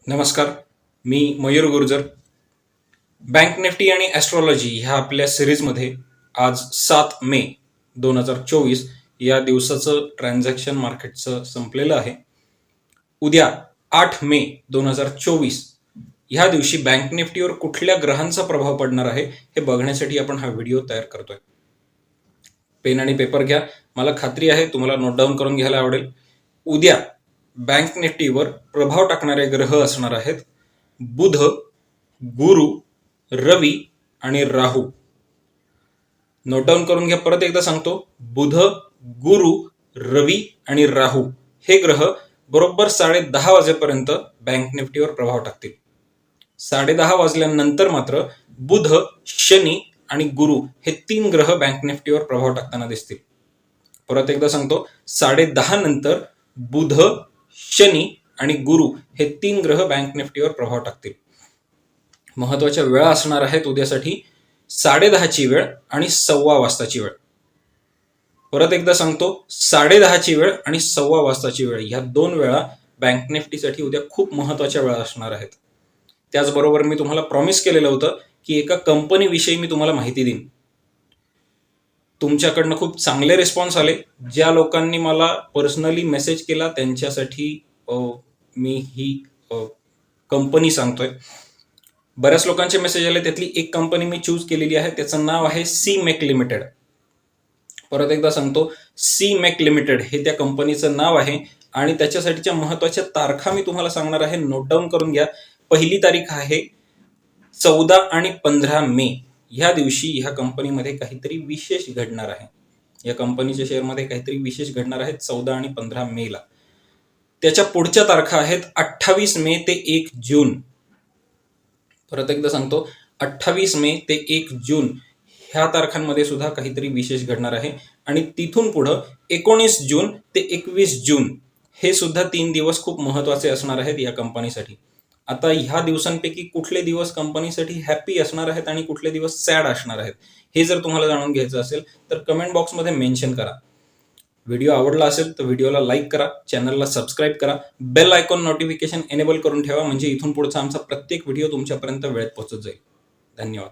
नमस्कार, मी Mayur Gurjar. Bank Nifty आणि astrology ह्या आपल्या सिरीजमध्ये आज 7 मे 2024 या दिवसाचं ट्रान्झॅक्शन मार्केटचं संपलेलं आहे. उद्या 8 मे 2024 ह्या दिवशी बँक निफ्टीवर कुठल्या ग्रहांचा प्रभाव पडणार आहे हे बघण्यासाठी आपण हा व्हिडिओ तयार करतोय. पेन आणि पेपर घ्या. मला खात्री आहे तुम्हाला नोट डाऊन करून घ्यायला आवडेल. उद्या बँक निफ्टीवर प्रभाव टाकणारे ग्रह असणार आहेत बुध, गुरु, रवी आणि राहू. नोट डाऊन करून घ्या. परत एकदा सांगतो, बुध, गुरु, रवी आणि राहू हे ग्रह बरोबर 10:30 वाजेपर्यंत बँक निफ्टीवर प्रभाव टाकतील. 10:30 वाजल्यानंतर मात्र बुध, शनी आणि गुरु हे 3 ग्रह बँक निफ्टीवर प्रभाव टाकताना दिसतील. परत एकदा सांगतो, 10:30 नंतर बुध, शनी आणि गुरु हे 3 ग्रह बँक निफ्टीवर प्रभाव टाकतील. महत्वाच्या वेळा असणार आहेत उद्यासाठी 10:30ची वेळ आणि 1:15 वाजताची वेळ. परत एकदा सांगतो, 10:30ची वेळ आणि 1:15 वाजताची वेळ ह्या 2 वेळा बँक निफ्टीसाठी उद्या खूप महत्वाच्या वेळा असणार आहेत. त्याचबरोबर मी तुम्हाला प्रॉमिस केलेलं होतं की एका कंपनीविषयी मी तुम्हाला माहिती देईन. तुमच्याकडनं खूप चांगले रिस्पॉन्स आले. ज्या लोकांनी मला पर्सनली मेसेज केला त्यांच्यासाठी मी ही कंपनी सांगतोय. बऱ्याच लोकांचे मेसेज आले, त्यातली एक कंपनी मी चूज केलेली आहे. त्याचं नाव आहे सी-मेक लिमिटेड. परत एकदा सांगतो, सी-मेक लिमिटेड हे त्या कंपनीचं नाव आहे आणि त्याच्यासाठीच्या महत्वाच्या तारखा मी तुम्हाला सांगणार आहे. नोट डाऊन करून घ्या. पहिली तारीख आहे 14 आणि 15 मे. ह्या दिवशी ह्या कंपनीमध्ये काहीतरी विशेष घडणार आहे. या कंपनीच्या शेअरमध्ये काहीतरी विशेष घडणार आहे 14 आणि 15 मेला. त्याच्या पुढच्या तारखा आहेत 28 मे ते 1 जून. परत एकदा सांगतो, 28 मे ते 1 जून ह्या तारखांमध्ये सुद्धा काहीतरी विशेष घडणार आहे. आणि तिथून पुढं 19 जून ते 21 जून हे सुद्धा 3 दिवस खूप महत्वाचे असणार आहेत या कंपनीसाठी. आता ह्या दिवसांपैकी कुठले दिवस कंपनीसाठी हॅपी असणार आहेत आणि कुठले दिवस सॅड असणार आहेत हे जर तुम्हाला जाणून घ्यायचं असेल तर कमेंट बॉक्समध्ये मेन्शन करा. व्हिडिओ आवडला असेल तर व्हिडिओला लाईक करा, चॅनलला सबस्क्राईब करा, बेल आयकॉन नोटिफिकेशन एनेबल करून ठेवा, म्हणजे इथून पुढचा आमचा प्रत्येक व्हिडिओ तुमच्यापर्यंत वेळेत पोहोचत जाईल. धन्यवाद.